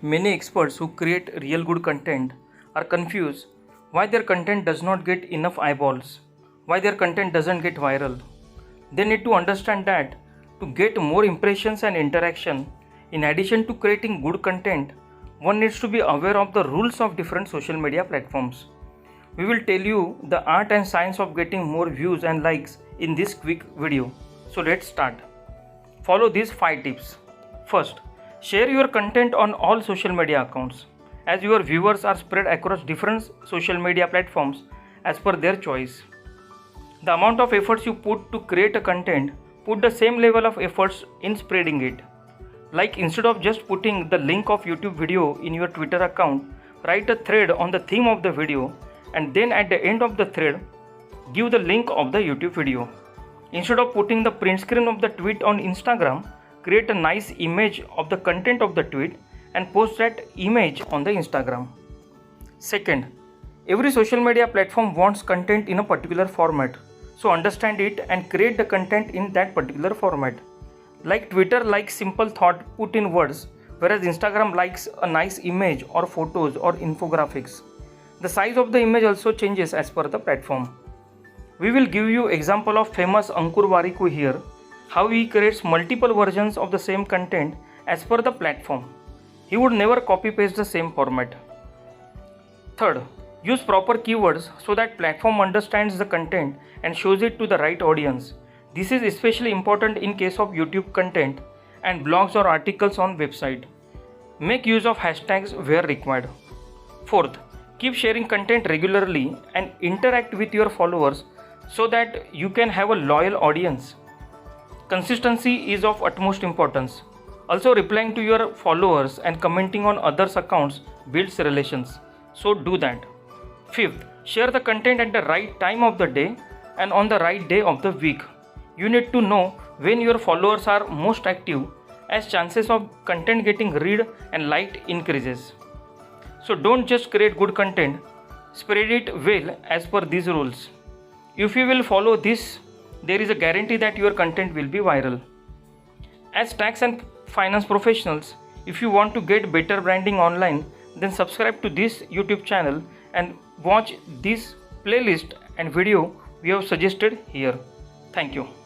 Many experts who create real good content are confused why their content does not get enough eyeballs, why their content doesn't get viral. They need to understand that to get more impressions and interaction, in addition to creating good content, one needs to be aware of the rules of different social media platforms. We will tell you the art and science of getting more views and likes in this quick video. So let's start. Follow these 5 tips. First, share your content on all social media accounts, as your viewers are spread across different social media platforms as per their choice. The amount of efforts you put to create a content, put the same level of efforts in spreading it. Like instead of just putting the link of YouTube video in your Twitter account, write a thread on the theme of the video and then at the end of the thread, give the link of the YouTube video. Instead of putting the print screen of the tweet on Instagram, create a nice image of the content of the tweet and post that image on the Instagram. Second, every social media platform wants content in a particular format. So understand it and create the content in that particular format. Like Twitter likes simple thought put in words, whereas Instagram likes a nice image or photos or infographics. The size of the image also changes as per the platform. We will give you example of famous Ankur Warikoo here, how he creates multiple versions of the same content as per the platform. He would never copy paste the same format. Third, use proper keywords so that platform understands the content and shows it to the right audience. This is especially important in case of YouTube content and blogs or articles on website. Make use of hashtags where required. Fourth, keep sharing content regularly and interact with your followers so that you can have a loyal audience. Consistency is of utmost importance. Also, replying to your followers and commenting on others' accounts builds relations. So do that. Fifth, share the content at the right time of the day and on the right day of the week. You need to know when your followers are most active, as chances of content getting read and liked increases. So don't just create good content, spread it well as per these rules. If you will follow this, there is a guarantee that your content will be viral. As tax and finance professionals, if you want to get better branding online, then subscribe to this YouTube channel and watch this playlist and video we have suggested here. Thank you.